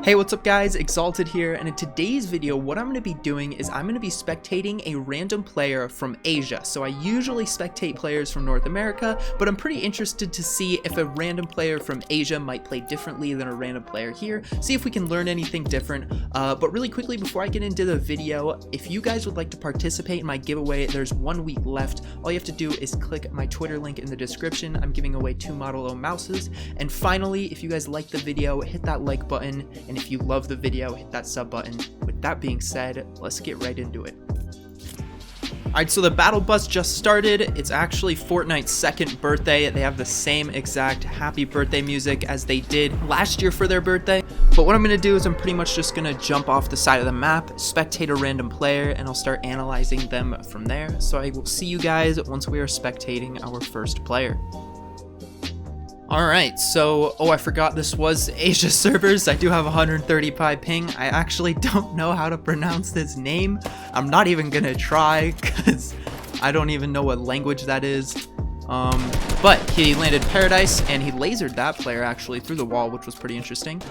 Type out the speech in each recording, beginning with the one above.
Hey, what's up guys, Exalted here, and in today's video what I'm going to be doing is I'm going to be spectating a random player from Asia. So I usually spectate players from North America, but I'm pretty interested to see if a random player from Asia might play differently than a random player here, see if we can learn anything different. But really quickly before I get into the video, if you guys would like to participate in my giveaway, there's 1 week left. All you have to do is click my Twitter link in the description. I'm giving away 2 Model O mouses. And finally, if you guys like the video, hit that like button, and if you love the video, hit that sub button. With that being said, let's get right into it. Alright, so the battle bus just started. It's actually Fortnite's 2nd birthday. They have the same exact happy birthday music as they did last year for their birthday. But what I'm going to do is I'm pretty much just going to jump off the side of the map, spectate a random player, and I'll start analyzing them from there. So I will see you guys once we are spectating our first player. Alright, so, I forgot this was Asia servers. I do have 130 pi ping. I actually don't know how to pronounce this name. I'm not even gonna try, because I don't even know what language that is. But he landed Paradise, and he lasered that player actually through the wall, which was pretty interesting.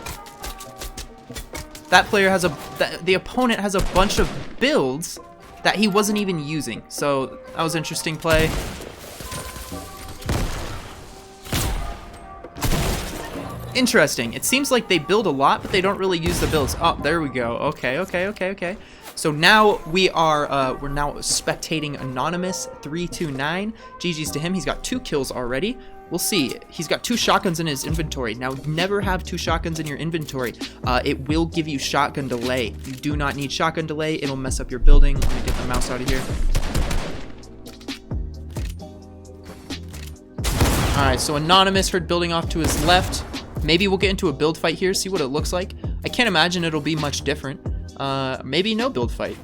That player has the opponent has a bunch of builds that he wasn't even using. So, that was an interesting play. Interesting. It seems like they build a lot, but they don't really use the builds. Oh, there we go. Okay. So now we're now spectating Anonymous 329. GG's to him. He's got 2 kills already. We'll see. He's got 2 shotguns in his inventory. Now, never have 2 shotguns in your inventory. It will give you shotgun delay. You do not need shotgun delay. It'll mess up your building. Let me get the mouse out of here. Alright, so Anonymous heard building off to his left. Maybe we'll get into a build fight here, see what it looks like. I can't imagine it'll be much different. Maybe no build fight.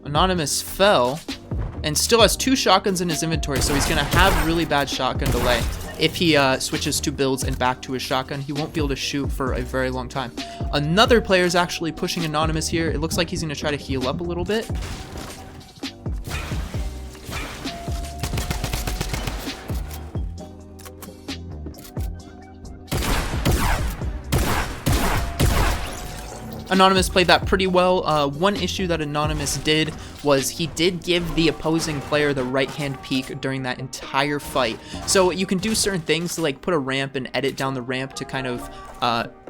Anonymous fell and still has 2 shotguns in his inventory, so he's going to have really bad shotgun delay. If he switches to builds and back to his shotgun, he won't be able to shoot for a very long time. Another player is actually pushing Anonymous here. It looks like he's going to try to heal up a little bit. Anonymous played that pretty well. One issue that Anonymous did was he did give the opposing player the right-hand peek during that entire fight. So you can do certain things to like put a ramp and edit down the ramp to kind of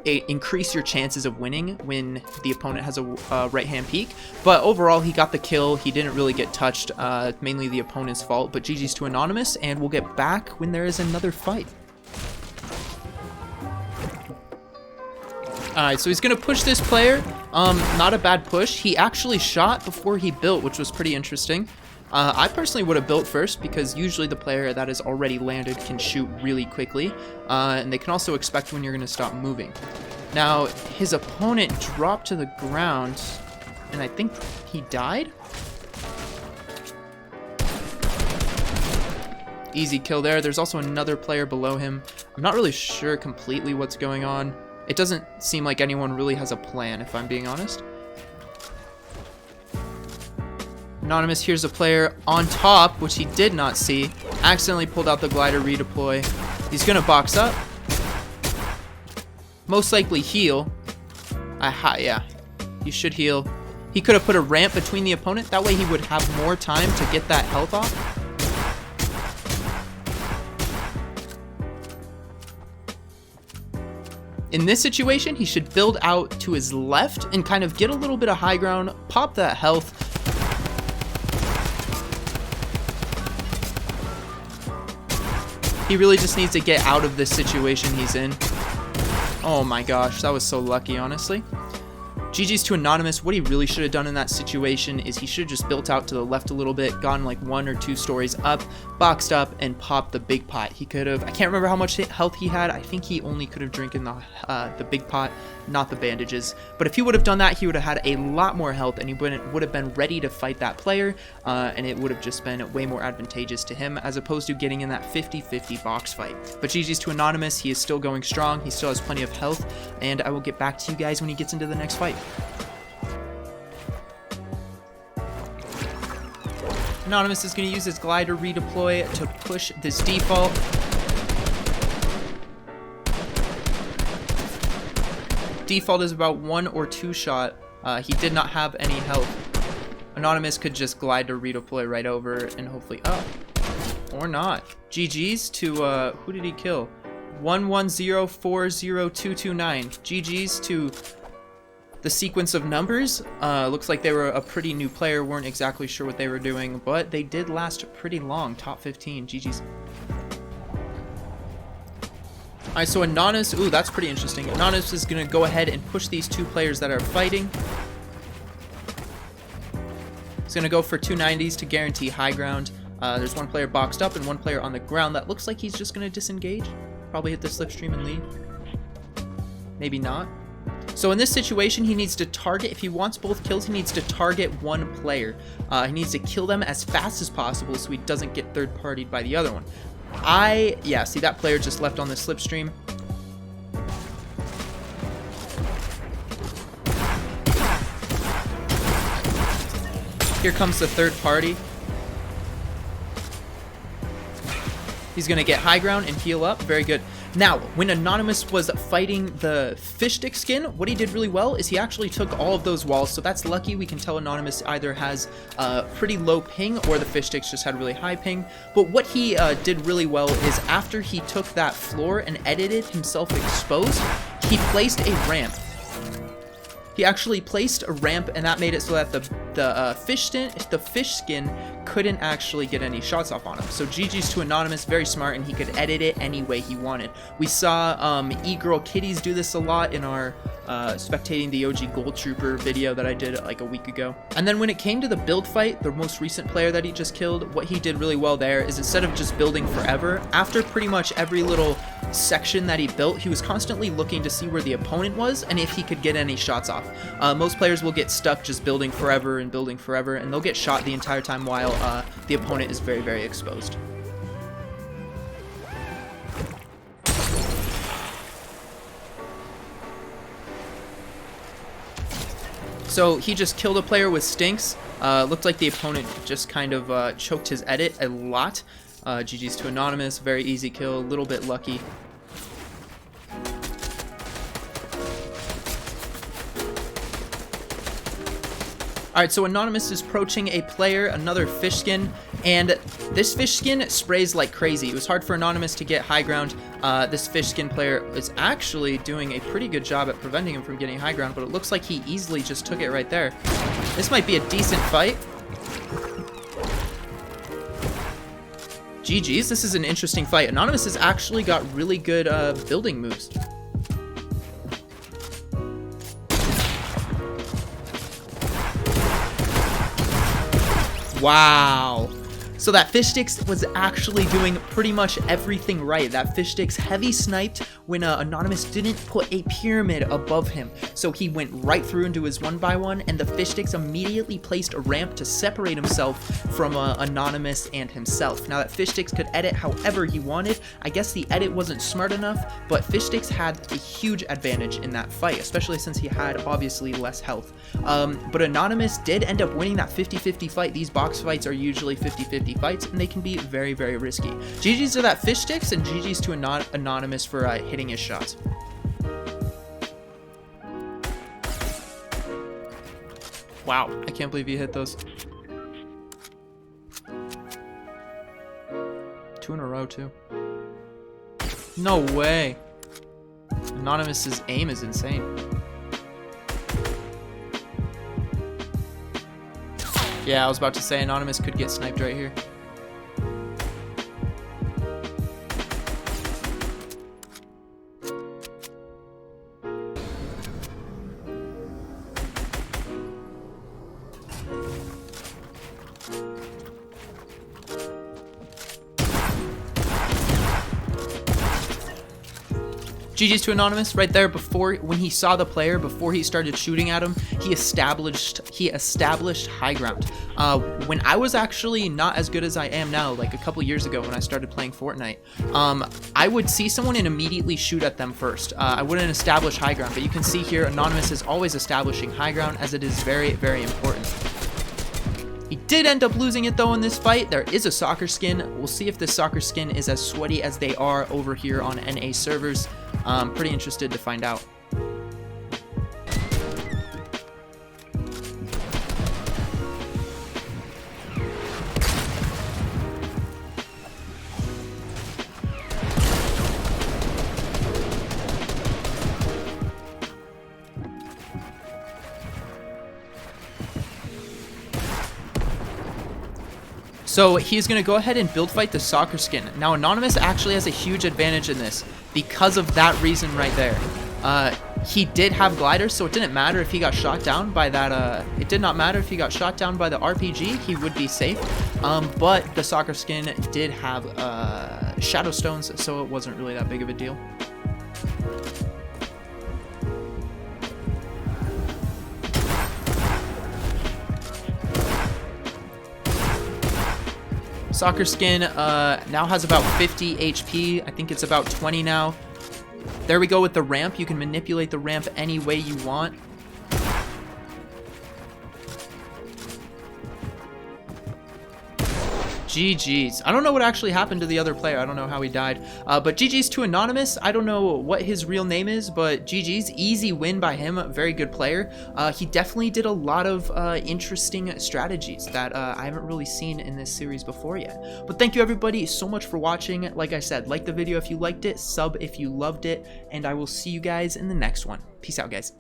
increase your chances of winning when the opponent has a right-hand peek. But overall, he got the kill. He didn't really get touched, mainly the opponent's fault. But GG's to Anonymous, and we'll get back when there is another fight. Alright, so he's going to push this player. Not a bad push. He actually shot before he built, which was pretty interesting. I personally would have built first because usually the player that is already landed can shoot really quickly. And they can also expect when you're going to stop moving. Now, his opponent dropped to the ground, and I think he died? Easy kill there. There's also another player below him. I'm not really sure completely what's going on. It doesn't seem like anyone really has a plan, if I'm being honest. Anonymous here's a player on top, which he did not see. Accidentally pulled out the glider redeploy. He's going to box up. Most likely heal. Yeah, he should heal. He could have put a ramp between the opponent. That way he would have more time to get that health off. In this situation, he should build out to his left and kind of get a little bit of high ground, pop that health. He really just needs to get out of this situation he's in. Oh my gosh, that was so lucky, honestly. GG's to Anonymous. What he really should have done in that situation is he should have just built out to the left a little bit, gone like 1 or 2 stories up, boxed up, and popped the big pot. He could have, I can't remember how much health he had. I think he only could have drinking the big pot, not the bandages. But if he would have done that, he would have had a lot more health, and he would have been ready to fight that player, and it would have just been way more advantageous to him as opposed to getting in that 50-50 box fight. But GG's to Anonymous. He is still going strong. He still has plenty of health, and I will get back to you guys when he gets into the next fight. Anonymous is going to use his glider redeploy to push this default. default is about 1 or 2 shot. He did not have any health. Anonymous could just glide to redeploy right over and hopefully or not. GG's to who did he kill? 11040229. GG's to the sequence of numbers. Looks like they were a pretty new player, weren't exactly sure what they were doing, but they did last pretty long. Top 15. GG's. Alright, so Anonymous, ooh, that's pretty interesting. Anonymous is gonna go ahead and push these 2 players that are fighting. He's gonna go for 290s to guarantee high ground. There's 1 player boxed up and 1 player on the ground. That looks like he's just gonna disengage. Probably hit the slipstream and leave. Maybe not. So in this situation, he needs to target, if he wants both kills, he needs to target 1 player. He needs to kill them as fast as possible so he doesn't get third-partied by the other one. Yeah, see, that player just left on the slipstream. Here comes the third party. He's going to get high ground and heal up. Very good. Now, when Anonymous was fighting the fish stick skin, what he did really well is he actually took all of those walls. So that's lucky. We can tell Anonymous either has a pretty low ping or the fish sticks just had really high ping. But what he did really well is after he took that floor and edited himself exposed, he placed a ramp. He actually placed a ramp, and that made it so that the fish skin couldn't actually get any shots off on him. So GG's to Anonymous, very smart, and he could edit it any way he wanted. We saw E-Girl Kitties do this a lot in our Spectating the OG Gold Trooper video that I did like a week ago. And then when it came to the build fight, the most recent player that he just killed, what he did really well there is instead of just building forever, after pretty much every little section that he built, he was constantly looking to see where the opponent was and if he could get any shots off. Most players will get stuck just building forever, and they'll get shot the entire time while the opponent is very, very exposed. So he just killed a player with stinks. Looked like the opponent just kind of choked his edit a lot. GG's to Anonymous, very easy kill, a little bit lucky. Alright, so Anonymous is approaching a player, another fish skin, and this fish skin sprays like crazy. It was hard for Anonymous to get high ground. This fish skin player is actually doing a pretty good job at preventing him from getting high ground, but it looks like he easily just took it right there. This might be a decent fight. GG's, this is an interesting fight. Anonymous has actually got really good building moves. Wow. So that fish sticks was actually doing pretty much everything right. That fish sticks heavy sniped when Anonymous didn't put a pyramid above him. So he went right through into his 1x1, and the fish sticks immediately placed a ramp to separate himself from Anonymous and himself. Now that fish sticks could edit however he wanted. I guess the edit wasn't smart enough, but fish sticks had a huge advantage in that fight, especially since he had obviously less health. But Anonymous did end up winning that 50-50 fight. These box fights are usually 50-50 fights, and they can be very, very risky. GG's to that fish sticks, and GG's to Anonymous for hitting his shots. Wow, I can't believe he hit those. 2 in a row, too. No way. Anonymous's aim is insane. Yeah, I was about to say Anonymous could get sniped right here. GG's to Anonymous right there. When he saw the player, before he started shooting at him, he established high ground. When I was actually not as good as I am now, like a couple years ago when I started playing Fortnite, I would see someone and immediately shoot at them first. I wouldn't establish high ground, but you can see here Anonymous is always establishing high ground, as it is very, very important. He did end up losing it though in this fight. There is a soccer skin. We'll see if this soccer skin is as sweaty as they are over here on NA servers. I'm pretty interested to find out. So he's going to go ahead and build fight the soccer skin. Now Anonymous actually has a huge advantage in this because of that reason right there. He did have gliders, so it didn't matter if he got shot down by that. It did not matter if he got shot down by the RPG. He would be safe. But the soccer skin did have shadow stones, so it wasn't really that big of a deal. Soccer skin now has about 50 HP. I think it's about 20 now. There we go with the ramp. You can manipulate the ramp any way you want. GG's. I don't know what actually happened to the other player. I don't know how he died. But GG's to Anonymous. I don't know what his real name is, but GG's. Easy win by him. Very good player. He definitely did a lot of interesting strategies that I haven't really seen in this series before yet. But thank you everybody so much for watching. Like I said, like the video if you liked it, sub if you loved it, and I will see you guys in the next one. Peace out, guys.